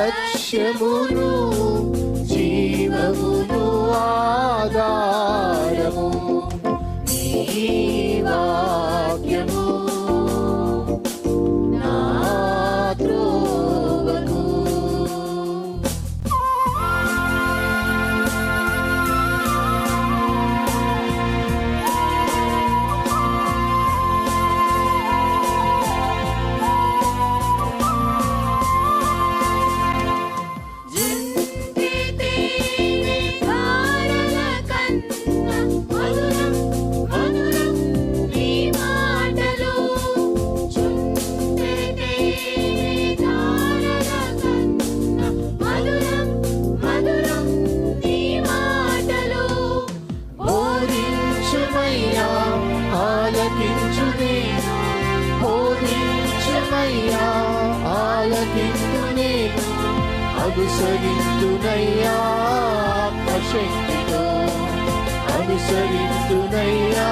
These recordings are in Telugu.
లక్ష్యమును జీవమును ఆధారము నీ వాక్యము నా త్రోవకు. అనుసరింతునయ్యా ఆత్మశక్తితో, అనుసరింతునయ్యా.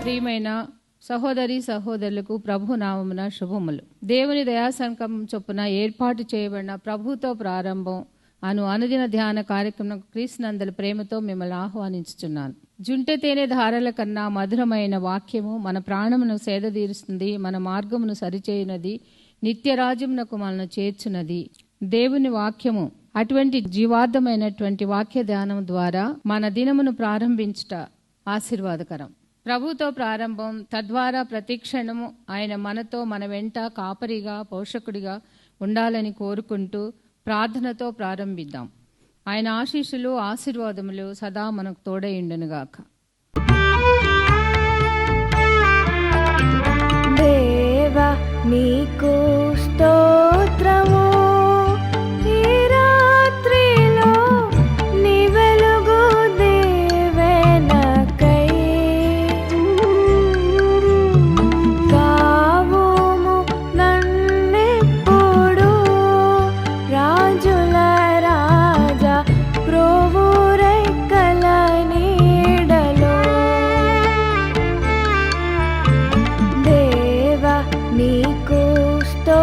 ప్రియమైన సహోదరి సహోదరులకు ప్రభు నామమున శుభములు. దేవుని దయాసంకల్పం చొప్పున ఏర్పాటు చేయబడిన ప్రభుతో ప్రారంభం అనుదిన ధ్యాన కార్యక్రమం క్రీస్తునందల ప్రేమతో మిమ్మల్ని ఆహ్వానించుచున్నాను. జుంటె తేనె ధారల కన్నా మధురమైన వాక్యము మన ప్రాణమును సేదతీరుస్తుంది, మన మార్గమును సరిచేయునది, నిత్యరాజ్యమునకు మనను చేర్చున్నది దేవుని వాక్యము. అటువంటి జీవార్థమైనటువంటి వాక్య ధ్యానం ద్వారా మన దినమును ప్రారంభించుట ఆశీర్వాదకరం. ప్రభుతో ప్రారంభం, తద్వారా ప్రతిక్షణము ఆయన మనతో, మన వెంట కాపరిగా, పోషకుడిగా ఉండాలని కోరుకుంటూ ప్రార్థనతో ప్రారంభిద్దాం. ఆయన ఆశీస్సులు ఆశీర్వాదములు సదా మనకు తోడైండునుగాక. దేవా నీకు స్తోత్రము, ఈ రాత్రిలో నీ వెలుగు దేవెనకై కావుము నన్నెప్పుడు రాజుల రాజా ప్రోవు రెక్కల నీడలో. దేవా నీకు స్తోత్రము,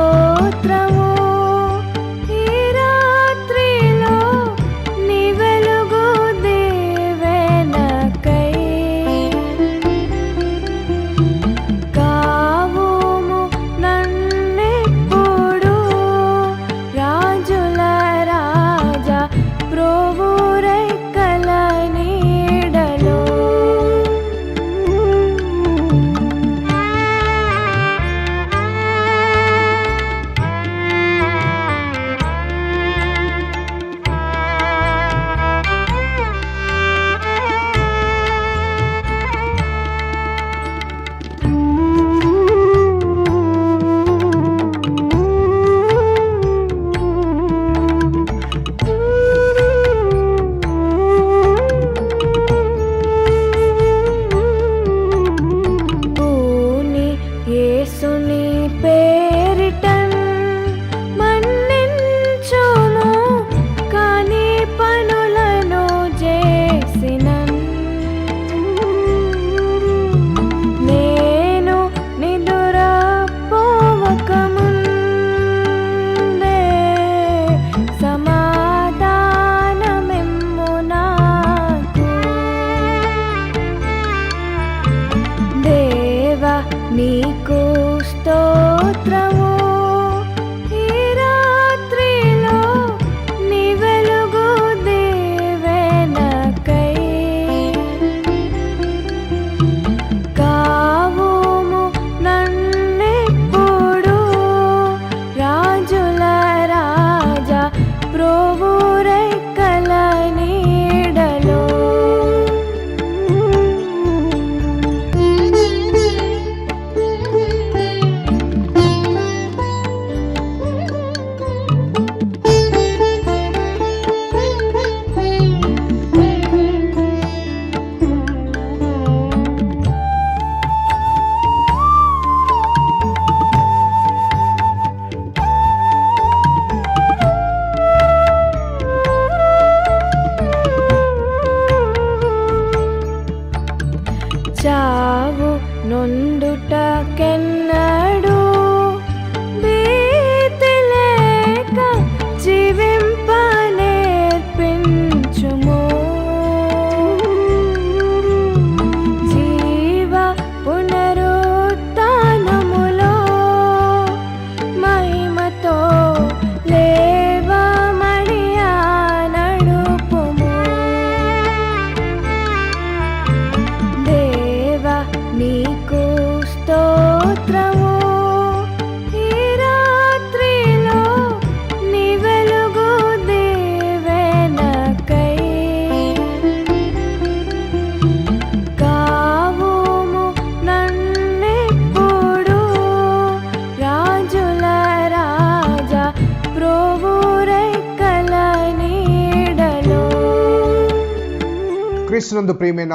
క్రీస్తునందు ప్రియమైన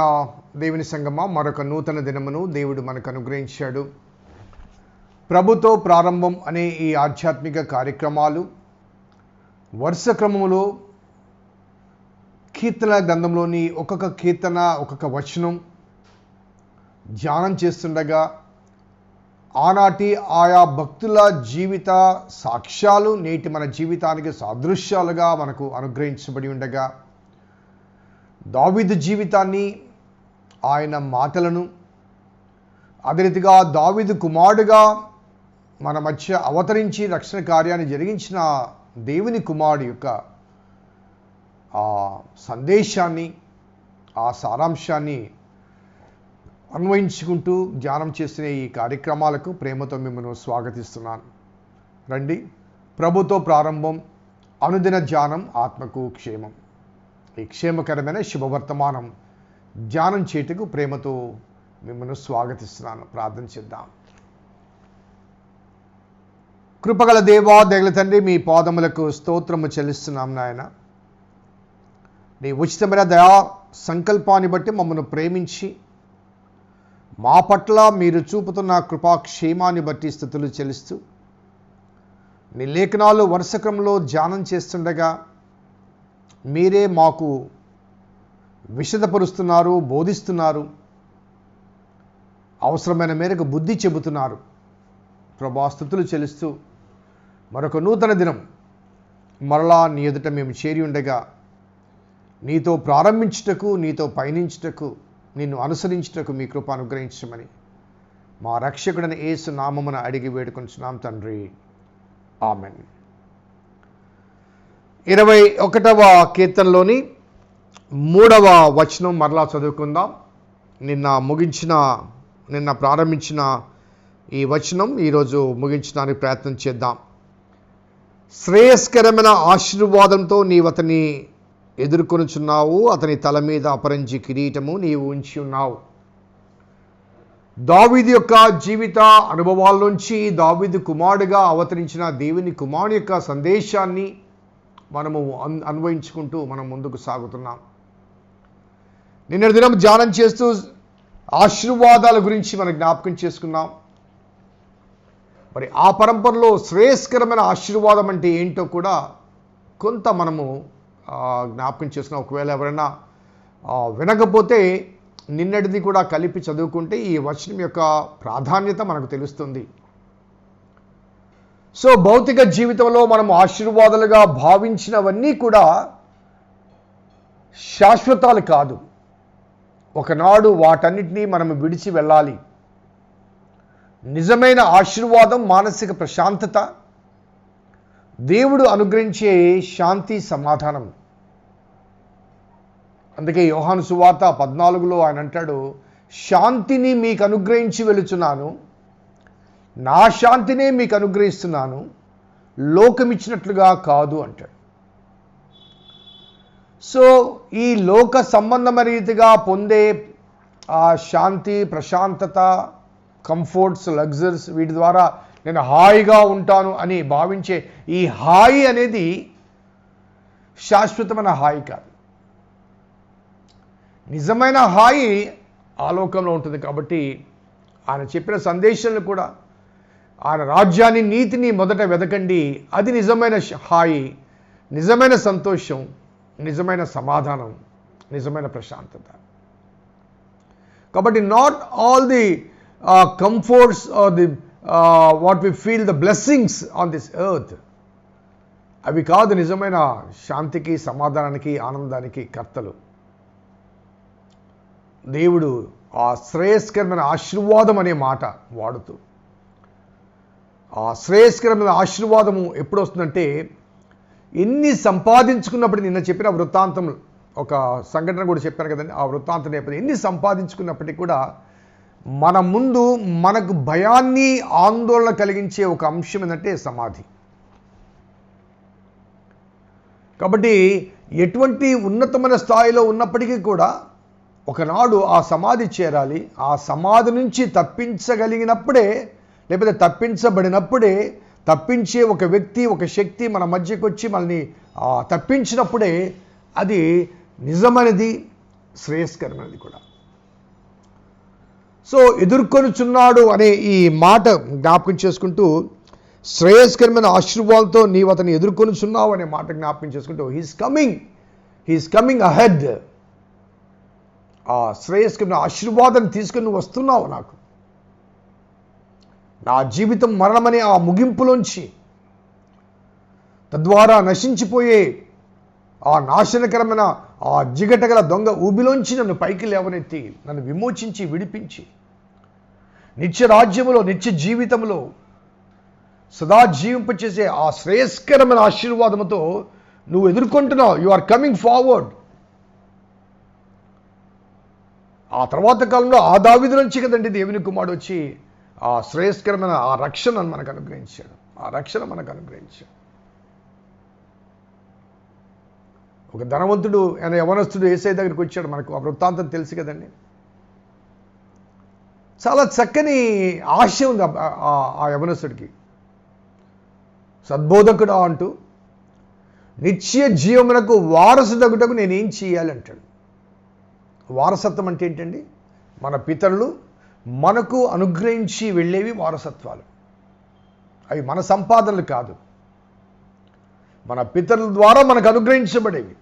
దేవుని సంగమా, మరొక నూతన దినమును దేవుడు మనకు అనుగ్రహించాడు. ప్రభుతో ప్రారంభం అనే ఈ ఆధ్యాత్మిక కార్యక్రమాలు వరుస క్రమంలో కీర్తన గ్రంథంలోని ఒక్కొక్క కీర్తన, ఒక్కొక్క వచనం ధ్యానం చేస్తుండగా ఆనాటి ఆయా భక్తుల జీవిత సాక్ష్యాలు నేటి మన జీవితానికి సాదృశ్యాలుగా మనకు అనుగ్రహించబడి ఉండగా, దావీదు జీవితాన్ని, ఆయన మాటలను, అదే రీతిగా దావీదు కుమారుడుగా మన మధ్య అవతరించి రక్షణ కార్యాన్ని జరిగించిన దేవుని కుమారుడు యొక్క ఆ సందేశాన్ని, ఆ సారాంశాన్ని అన్వయించుకుంటూ ధ్యానం చేసిన ఈ కార్యక్రమాలకు ప్రేమతో మిమ్మల్ని స్వాగతిస్తున్నాను. రండి, ప్రభుతో ప్రారంభం, అనుదిన ధ్యానం, ఆత్మకు క్షేమం. ఈ క్షేమకరమైన శుభవర్తమానం ధ్యానం చేయుటకు ప్రేమతో మిమ్మల్ని స్వాగతిస్తున్నాను. ప్రార్థన చేద్దాం. కృపగల దేవా, దయగల తండ్రి, మీ పాదములకు స్తోత్రము చెల్లిస్తున్నాం నాయన. నీ ఉచితమైన దయా సంకల్పాన్ని బట్టి మమ్మల్ని ప్రేమించి మా పట్ల మీరు చూపుతున్న కృపాక్షేమాన్ని బట్టి స్తుతులు చెల్లిస్తూ, నీ లేఖనాలు వరుస క్రమంలో ధ్యానం చేస్తుండగా మీరే మాకు విశదపరుస్తున్నారు, బోధిస్తున్నారు, అవసరమైన మేరకు బుద్ధి చెబుతున్నారు. ప్రభా, స్తుతులు చెల్లిస్తూ మరొక నూతన దినం మరలా నీ ఎదుట మేము చేరి ఉండగా, నీతో ప్రారంభించుటకు, నీతో పయనించుటకు, నిన్ను అనుసరించుటకు మీ కృప అనుగ్రహించమని మా రక్షకుడైన యేసు నామమున అడిగి వేడుకొంచున్నాం తండ్రి. ఆమెన్. 21వ కీర్తనలోని 3వ వచనం మరలా చదువుకుందాం. నిన్న ప్రారంభించిన ఈ వచనం ఈరోజు ముగించడానికి ప్రయత్నం చేద్దాం. శ్రేయస్కరమైన ఆశీర్వాదంతో నీవు అతన్ని ఎదుర్కొనుచున్నావు, అతని తల మీద అపరంజి కిరీటము నీవు ఉంచి ఉన్నావు. దావీదు యొక్క జీవిత అనుభవాల నుంచి దావీదు కుమారుడుగా అవతరించిన దేవుని కుమారుని యొక్క సందేశాన్ని మనము అన్వయించుకుంటూ మనం ముందుకు సాగుతున్నాం. నిన్న దినం ధ్యానం చేస్తూ ఆశీర్వాదాల గురించి మనం జ్ఞాపకం చేసుకున్నాం. మరి ఆ పరంపరలో శ్రేయస్కరమైన ఆశీర్వాదం అంటే ఏంటో కూడా కొంత మనము జ్ఞాపకం చేసుకున్నాం. ఒకవేళ ఎవరైనా వినకపోతే నిన్నటిది కూడా కలిపి చదువుకుంటే ఈ వచనం యొక్క ప్రాధాన్యత మనకు తెలుస్తుంది. సో భౌతిక జీవితంలో మనం ఆశీర్వాదాలుగా భావించినవన్నీ కూడా శాశ్వతాలు కాదు. ఒకనాడు వాటన్నిటినీ మనం విడిచి వెళ్ళాలి. నిజమైన ఆశీర్వాదం మానసిక ప్రశాంతత, దేవుడు అనుగ్రహించే శాంతి, సమాధానం. అందుకే యోహాను సువార్త 14లో ఆయన అంటాడు, శాంతిని మీకు అనుగ్రహించి వెళుచున్నాను, నా శాంతినే మీకు అనుగ్రహిస్తున్నాను, లోకమిచ్చినట్లుగా కాదు అంటాడు. సో ఈ లోక సంబంధమైన రీతిగా పొందే ఆ శాంతి, ప్రశాంతత, కంఫర్ట్స్, లగ్జరీస్, వీటి ద్వారా నేను హాయిగా ఉంటాను అని భావించే ఈ హాయి అనేది శాశ్వతమైన హాయి కాదు. నిజమైన హాయి ఆలోకంలో ఉంటుంది. కాబట్టి ఆయన చెప్పిన సందేశాలను కూడా, ఆయన రాజ్యాన్ని, నీతిని మొదట వెతకండి, అది నిజమైన హాయి, నిజమైన సంతోషం, నిజమైన సమాధానం, నిజమైన ప్రశాంతత. కాబట్టి not all the comforts are the what we feel the blessings on this earth, అవి కాదు నిజమైన శాంతికి, సమాధానానికి, ఆనందానికి కర్తలు. దేవుడు ఆ శ్రేయస్కరమైన ఆశీర్వాదం అనే మాట వాడుతూ, ఆ శ్రేయస్కరమైన ఆశీర్వాదము ఎప్పుడు వస్తుందంటే, ఎన్ని సంపాదించుకున్నప్పుడు, నిన్న చెప్పిన వృత్తాంతం ఒక సంఘటన కూడా చెప్పాను కదండి, ఆ వృత్తాంతం నేపథ్యం, ఎన్ని సంపాదించుకున్నప్పటికీ కూడా మన ముందు మనకు భయాన్ని, ఆందోళన కలిగించే ఒక అంశం ఏంటంటే సమాధి. కాబట్టి ఎటువంటి ఉన్నతమైన స్థాయిలో ఉన్నప్పటికీ కూడా ఒకనాడు ఆ సమాధి చేరాలి. ఆ సమాధి నుంచి తప్పించగలిగినప్పుడే, లేకపోతే తప్పించబడినప్పుడే, తప్పించే ఒక వ్యక్తి, ఒక శక్తి మన మధ్యకు వచ్చి మనల్ని తప్పించినప్పుడే అది నిజమైనది, శ్రేయస్కరమైనది కూడా. సో ఎదుర్కొనుచున్నాడు అనే ఈ మాట జ్ఞాపకం చేసుకుంటూ, శ్రేయస్కరమైన ఆశీర్వాదంతో నీవు అతన్ని ఎదుర్కొనుచున్నావు అనే మాట జ్ఞాపకం చేసుకుంటూ, హీస్ కమింగ్ అహెడ్. ఆ శ్రేయస్కరమైన ఆశీర్వాదాన్ని తీసుకుని నువ్వు వస్తున్నావు. నాకు నా జీవితం మరణమనే ఆ ముగింపులోంచి, తద్వారా నశించిపోయే ఆ నాశనకరమైన ఆ జిగటగల దొంగ ఊబిలోంచి నన్ను పైకి లేవనెత్తి, నన్ను విమోచించి విడిపించి, నిత్య రాజ్యములో నిత్య జీవితంలో సదా జీవింపచేసే ఆ శ్రేయస్కరమైన ఆశీర్వాదముతో నువ్వు ఎదుర్కొంటున్నావు. You are coming forward. ఆ తర్వాత కాలంలో ఆ దావీదు నుంచి కదండి దేవుని కుమారుడు వచ్చి ఆ శ్రేయస్కరమైన ఆ రక్షణ మనకు అనుగ్రహించాడు. ఆ రక్షణ మనకు అనుగ్రహించాడు. ఒక ధనవంతుడు ఆయన యవనస్తుడు యేసయ్య దగ్గరికి వచ్చాడు. మనకు ఆ వృత్తాంతం తెలుసు కదండి. చాలా చక్కని ఆశ ఉంది ఆ యవనస్తుడికి. సద్బోధకుడా అంటూ, నిత్య జీవమునకు వారసుడగుటకు నేనేం చేయాలి అంటాడు. వారసత్వం అంటే ఏంటండి? మన పితరులు మనకు అనుగ్రహించి వెళ్ళేవి వారసత్వాలు. అవి మన సంపాదనలు కాదు, మన పితరుల ద్వారా మనకు అనుగ్రహించబడేవి.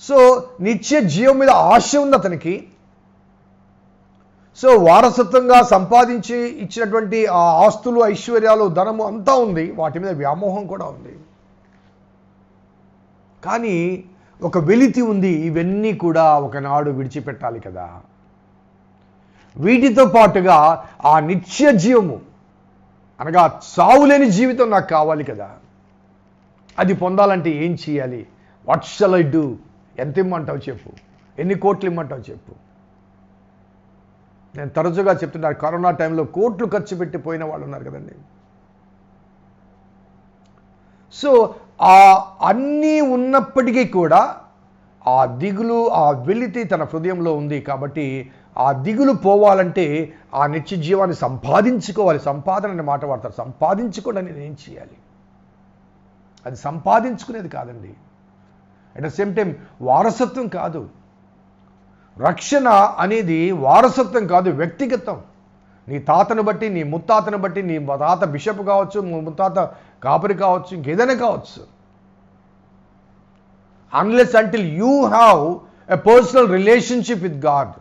సో నిత్య జీవం మీద ఆశ ఉంది అతనికి. సో వారసత్వంగా సంపాదించి ఇచ్చినటువంటి ఆ ఆస్తులు, ఐశ్వర్యాలు, ధనము అంతా ఉంది. వాటి మీద వ్యామోహం కూడా ఉంది. కానీ ఒక వెలితి ఉంది. ఇవన్నీ కూడా ఒకనాడు విడిచిపెట్టాలి కదా. వీటితో పాటుగా ఆ నిత్య జీవము అనగా చావులేని జీవితం నాకు కావాలి కదా. అది పొందాలంటే ఏం చేయాలి? What shall I do? ఎంత ఇమ్మంటావు చెప్పు, ఎన్ని కోట్లు ఇమ్మంటావు చెప్పు. నేను తరచుగా చెప్తున్నారు, కరోనా టైంలో కోట్లు ఖర్చు పెట్టి పోయిన వాళ్ళు ఉన్నారు కదండి. సో ఆ అన్నీ ఉన్నప్పటికీ కూడా ఆ దిగులు, ఆ వెలితి తన హృదయంలో ఉంది. కాబట్టి ఆ దిగులు పోవాలంటే ఆ నిత్య జీవాన్ని సంపాదించుకోవాలి. సంపాదన అనే మాట వాడతారు. సంపాదించుకోవడం నేను ఏం చేయాలి? అది సంపాదించుకునేది కాదండి. అట్ ద సేమ్ టైం వారసత్వం కాదు. రక్షణ అనేది వారసత్వం కాదు, వ్యక్తిగతం. నీ తాతను బట్టి, నీ ముత్తాతను బట్టి, నీ తాత బిషప్ కావచ్చు, ముత్తాత కాపరి కావచ్చు, ఇంకేదైనా కావచ్చు. Unless until you have a personal relationship with God,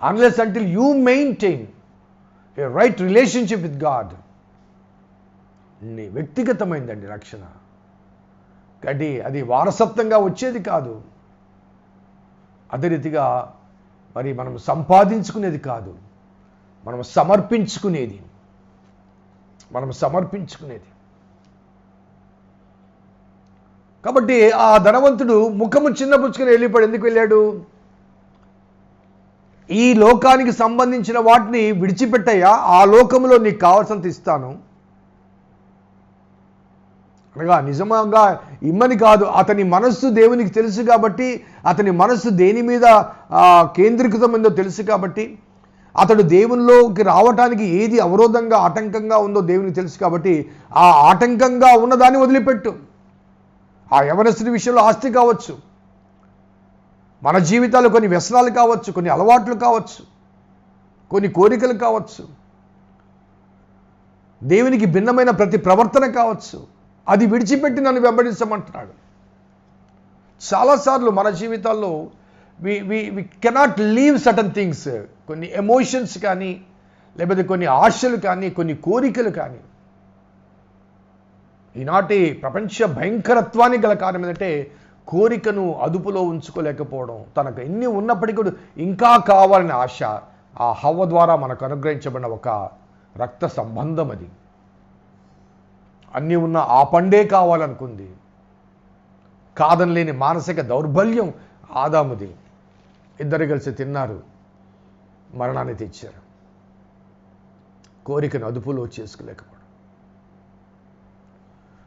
unless until you maintain a right relationship with God, నీ వ్యక్తిగతమైందండి రక్షణ. కాబట్టి అది వారసత్వంగా వచ్చేది కాదు. అదే రీతిగా మరి మనం సంపాదించుకునేది కాదు, మనం సమర్పించుకునేది. కాబట్టి ఆ ధనవంతుడు ముఖము చిన్నపుచ్చుకుని వెళ్ళిపోయాడు. ఎందుకు వెళ్ళాడు? ఈ లోకానికి సంబంధించిన వాటిని విడిచిపెట్టయ్యా, ఆ లోకంలో నీకు కావాల్సినంత ఇస్తాను అనగా నిజంగా ఇమ్మని కాదు. అతని మనస్సు దేవునికి తెలుసు కాబట్టి, అతని మనస్సు దేని మీద కేంద్రీకృతమైందో తెలుసు కాబట్టి, అతడు దేవునిలోకి రావటానికి ఏది అవరోధంగా, ఆటంకంగా ఉందో దేవునికి తెలుసు కాబట్టి, ఆ ఆటంకంగా ఉన్నదాన్ని వదిలిపెట్టు. ఆ యవనస్తుడి విషయంలో ఆస్తి కావచ్చు, మన జీవితాలు కొన్ని వ్యసనాలు కావచ్చు, కొన్ని అలవాట్లు కావచ్చు, కొన్ని కోరికలు కావచ్చు, దేవునికి భిన్నమైన ప్రతి ప్రవర్తన కావచ్చు. అది విడిచిపెట్టి నన్ను వెంబడించమంటున్నాడు. చాలాసార్లు మన జీవితాల్లో we cannot leave certain things. కొన్ని ఎమోషన్స్ కానీ, లేకపోతే కొన్ని ఆశలు కానీ, కొన్ని కోరికలు కానీ. ఈనాటి ప్రపంచ భయంకరత్వానికి గల కారణం ఏంటంటే కోరికను అదుపులో ఉంచుకోలేకపోవడం. తనకు ఎన్ని ఉన్నప్పటికీ కూడా ఇంకా కావాలని ఆశ. ఆ హవ్వ ద్వారా మనకు అనుగ్రహించబడిన ఒక రక్త సంబంధం అది. అన్నీ ఉన్న ఆ పండే కావాలనుకుంది. కాదనలేని మానసిక దౌర్బల్యం ఆదాముది. ఇద్దరు కలిసి తిన్నారు, మరణాన్ని తెచ్చారు. కోరికను అదుపులో చేసుకోలేకపోవడం.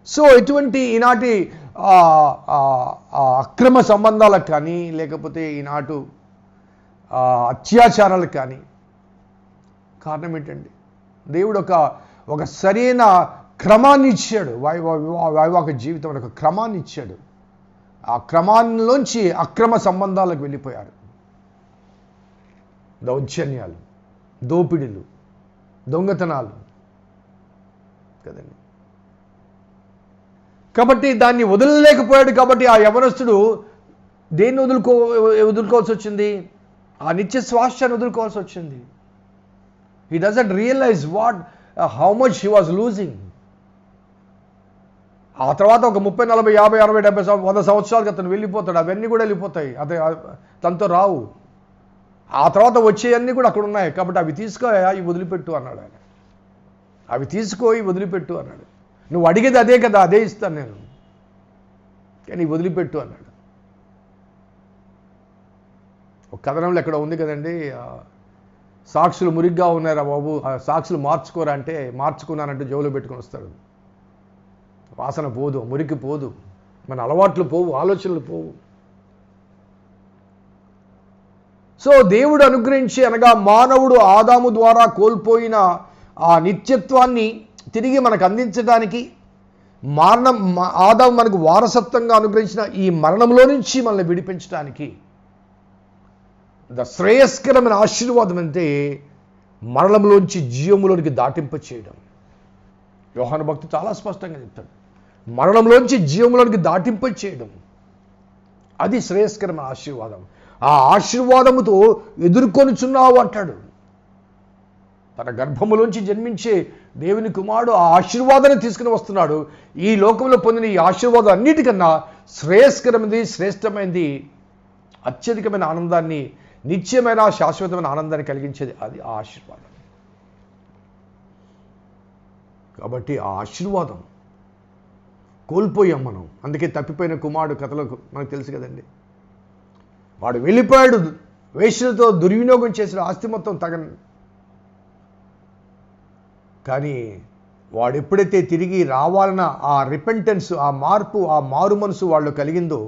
సో ఇటువంటి ఈనాటి అక్రమ సంబంధాలకు కానీ, లేకపోతే ఈనాటు అత్యాచారాలకు కానీ కారణం ఏంటండి? దేవుడు ఒక సరైన క్రమాన్ని ఇచ్చాడు. వైవాహిక జీవితం ఒక క్రమాన్ని ఇచ్చాడు. ఆ క్రమాల్లోంచి అక్రమ సంబంధాలకు వెళ్ళిపోయారు. దౌర్జన్యాలు, దోపిడీలు, దొంగతనాలు కదండి. కాబట్టి దాన్ని వదలలేకపోయాడు. కాబట్టి ఆ యవనస్తుడు దేన్ని వదులుకోవాల్సి వచ్చింది? ఆ నిత్య స్వాస్థ్యాన్ని వదులుకోవాల్సి వచ్చింది. He doesn't realise how much he was losing. ఆ తర్వాత ఒక 30, 40, 50, 60, 70, 100 సంవత్సరాలకు అతను వెళ్ళిపోతాడు. అవన్నీ కూడా వెళ్ళిపోతాయి, తనతో రావు. ఆ తర్వాత వచ్చేవన్నీ కూడా అక్కడ ఉన్నాయి. కాబట్టి అవి తీసుకో, ఇవి వదిలిపెట్టు అన్నాడు ఆయన. అవి తీసుకో, ఇవి వదిలిపెట్టు అన్నాడు. నువ్వు అడిగేది అదే కదా, అదే ఇస్తాను నేను, కానీ వదిలిపెట్టు అన్నాడు. ఒక కథనంలో ఎక్కడ ఉంది కదండి, సాక్షులు మురిగ్గా ఉన్నారా బాబు, ఆ సాక్షులు మార్చుకోరా అంటే మార్చుకున్నానంటే జోలో పెట్టుకొని వస్తాడు. వాసన పోదు, మురికి పోదు, మన అలవాట్లు పోవు, ఆలోచనలు పోవు. సో దేవుడు అనుగ్రహించి, అనగా మానవుడు ఆదాము ద్వారా కోల్పోయిన ఆ నిత్యత్వాన్ని తిరిగి మనకు అందించడానికి, ఆదాము మనకు వారసత్వంగా అనుగ్రహించిన ఈ మరణంలో నుంచి మనల్ని విడిపించడానికి శ్రేయస్కరమైన ఆశీర్వాదం అంటే మరణంలోంచి జీవములోనికి దాటింప చేయడం. యోహాను భక్తుడు చాలా స్పష్టంగా చెప్తాడు, మరణంలోంచి జీవములోనికి దాటింప చేయడం, అది శ్రేయస్కరమైన ఆశీర్వాదం. ఆ ఆశీర్వాదముతో ఎదుర్కొనుచున్నావు అంటాడు. తన గర్భములోంచి జన్మించే దేవుని కుమారుడు ఆ ఆశీర్వాదాన్ని తీసుకుని వస్తున్నాడు. ఈ లోకంలో పొందిన ఈ ఆశీర్వాదం అన్నిటికన్నా శ్రేయస్కరమైనది, శ్రేష్టమైనది, అత్యధికమైన ఆనందాన్ని, నిత్యమైన శాశ్వతమైన ఆనందాన్ని కలిగించేది అది ఆ ఆశీర్వాదం. కాబట్టి ఆ ఆశీర్వాదం కోల్పోయాం మనం. అందుకే తప్పిపోయిన కుమారుడు కథలో మనకు తెలుసు కదండి. వాడు వెళ్ళిపోయాడు, వేశ్యలతో దుర్వినియోగం చేసిన ఆస్తి మొత్తం కానీ వాడు ఎప్పుడైతే తిరిగి రావాలన్న ఆ రిపెంటెన్స్, ఆ మార్పు, ఆ మారు మనసు వాళ్ళు కలిగిందో,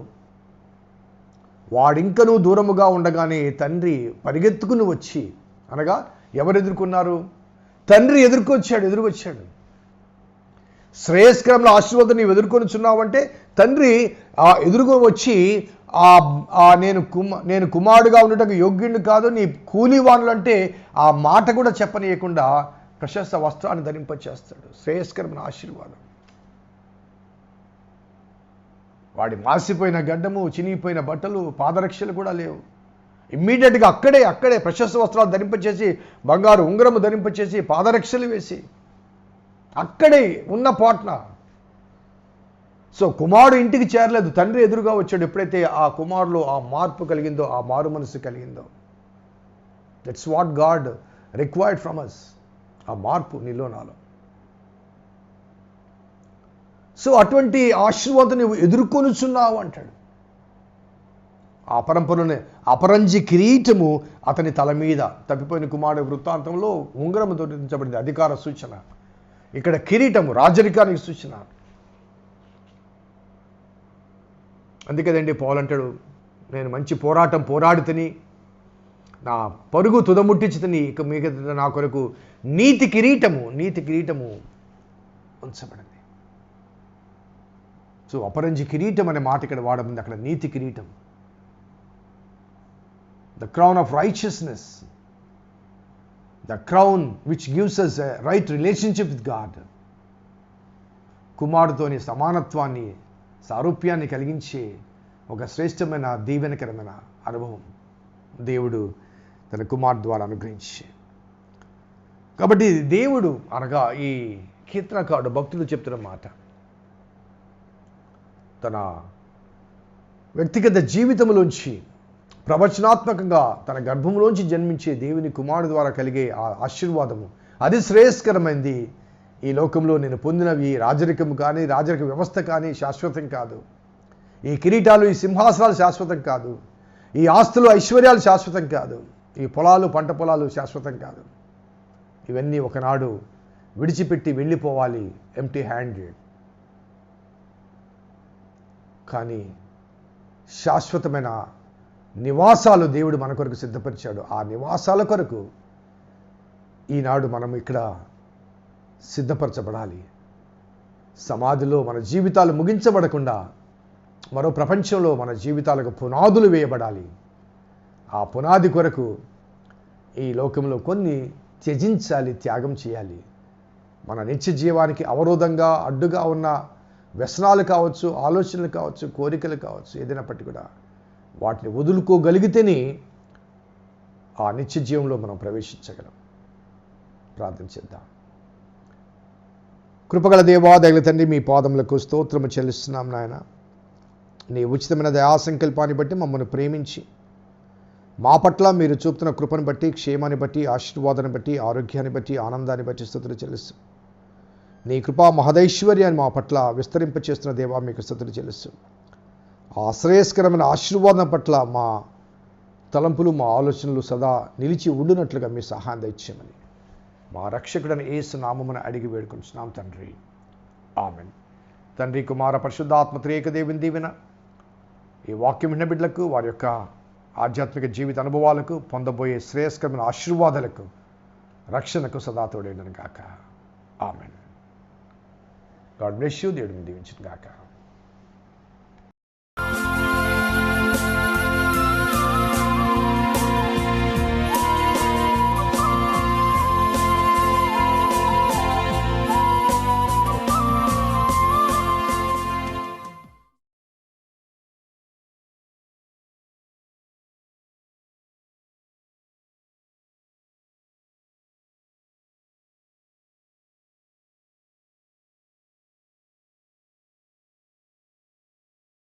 వాడింకనూ దూరముగా ఉండగానే తండ్రి పరిగెత్తుకుని వచ్చి, అనగా ఎవరు ఎదుర్కొన్నారు? తండ్రి ఎదురుకొచ్చాడు. శ్రేయస్కరమైన ఆశీర్వాదం నీవు ఎదుర్కొనిచున్నావంటే తండ్రి ఎదుర్కొని వచ్చి నేను కుమారుడుగా ఉండటకు యోగ్యుడిని కాదు, నీ కూలివానులు అంటే ఆ మాట కూడా చెప్పనీయకుండా ప్రశస్త వస్త్రాన్ని ధరింపచేస్తాడు. శ్రేయస్కరమైన ఆశీర్వాదం. వాడి మాసిపోయిన గడ్డము, చినిగిపోయిన బట్టలు, పాదరక్షలు కూడా లేవు. ఇమ్మీడియట్గా అక్కడే ప్రశస్త వస్త్రాలు ధరింపచేసి, బంగారు ఉంగరము ధరింపచేసి, పాదరక్షలు వేసి అక్కడే ఉన్న పాట్న. సో కుమారుడు ఇంటికి చేరలేదు, తండ్రి ఎదురుగా వచ్చాడు. ఎప్పుడైతే ఆ కుమారులో ఆ మార్పు కలిగిందో, ఆ మారు మనసు కలిగిందో, that's what God required from us. ఆ మార్పు నీలో నాలో. సో అటువంటి ఆశీర్వాదం నువ్వు ఎదుర్కొనుచున్నావు అంటాడు. ఆ పరంపరలోనే అపరంజి కిరీటము అతని తల మీద. తప్పిపోయిన కుమారుడు వృత్తాంతంలో ఉంగరము తొలగించబడింది, అధికార సూచన. ఇక్కడ కిరీటము రాజరికానికి సూచన. అందుకదండి పౌలు అంటాడు, నేను మంచి పోరాటం పోరాడి తిని నా పరుగు తుదముట్టించి తిని, ఇక మిగతా నా కొరకు నీతి కిరీటము ఉంచబడింది. సో అపరంజి కిరీటం అనే మాట ఇక్కడ వాడబడింది, అక్కడ నీతి కిరీటం. The crown of righteousness, the crown which gives us a right relationship with God. కుమారుడితోని సమానత్వాన్ని, సారూప్యాన్ని కలిగించే ఒక శ్రేష్టమైన దీవెనకరమైన అనుభవం దేవుడు తన కుమారుడు ద్వారా అనుగ్రహించి. కాబట్టి దేవుడు అనగా ఈ కీర్తనకారుడు భక్తులు చెప్తున్న మాట, తన వ్యక్తిగత జీవితంలోంచి ప్రవచనాత్మకంగా తన గర్భంలోంచి జన్మించే దేవుని కుమారుడు ద్వారా కలిగే ఆ ఆశీర్వాదము అది శ్రేయస్కరమైంది. ఈ లోకంలో నేను పొందినవి రాజరికం కానీ, రాజరిక వ్యవస్థ కానీ శాశ్వతం కాదు. ఈ కిరీటాలు, ఈ సింహాసనాలు శాశ్వతం కాదు. ఈ ఆస్తులు, ఐశ్వర్యాలు శాశ్వతం కాదు. ఈ పొలాలు, పంట పొలాలు శాశ్వతం కాదు. ఇవన్నీ ఒకనాడు విడిచిపెట్టి వెళ్ళిపోవాలి, ఎంప్టీ హ్యాండెడ్. కానీ శాశ్వతమైన నివాసాలు దేవుడు మన కొరకు సిద్ధపరిచాడు. ఆ నివాసాల కొరకు ఈనాడు మనం ఇక్కడ సిద్ధపరచబడాలి. సమాధిలో మన జీవితాలు ముగించబడకుండా మరో ప్రపంచంలో మన జీవితాలకు పునాదులు వేయబడాలి. ఆ పునాది కొరకు ఈ లోకంలో కొన్ని త్యజించాలి, త్యాగం చేయాలి. మన నిత్య జీవానికి అవరోధంగా అడ్డుగా ఉన్న వ్యసనాలు కావచ్చు, ఆలోచనలు కావచ్చు, కోరికలు కావచ్చు, ఏదైనప్పటికీ కూడా వాటిని వదులుకోగలిగితేనే ఆ నిత్య జీవంలో మనం ప్రవేశించగలం. ప్రార్థన చేద్దాం. కృపగల దేవా, దయగల తండ్రి, మీ పాదములకు స్తోత్రము చెల్లిస్తున్నాం నాయన. నీ ఉచితమైన దయా సంకల్పాన్ని బట్టి మమ్మల్ని ప్రేమించి మా పట్ల మీరు చూపుతున్న కృపను బట్టి, క్షేమాన్ని బట్టి, ఆశీర్వాదాన్ని బట్టి, ఆరోగ్యాన్ని బట్టి, ఆనందాన్ని బట్టి స్తుతులు చెల్లిస్తూ నీ కృపా మహదైశ్వర్యాన్ని మా పట్ల విస్తరింపచేస్తున్న దేవా మీకు స్తుతులు చెల్లిస్తూ ఆ శ్రేయస్కరమైన ఆశీర్వాదం పట్ల మా తలంపులు, మా ఆలోచనలు సదా నిలిచి ఉండునట్లుగా మీ సహాయం దయచేయమని మా రక్షకుడని యేసు నామమున అడిగి వేడుకొంచున్నాం తండ్రి. ఆమెన్. తండ్రి, కుమార, పరిశుద్ధాత్మ త్రియేక దేవుని దీవెన ఈ వాక్యం విన్న బిడ్డలకు, వారి యొక్క ఆధ్యాత్మిక జీవిత అనుభవాలకు, పొందబోయే శ్రేయస్కరమైన ఆశీర్వాదాలకు, రక్షణకు సదా తోడేయును గాక. ఆమెన్. God bless you. దేవుడిని దీవించును గాక.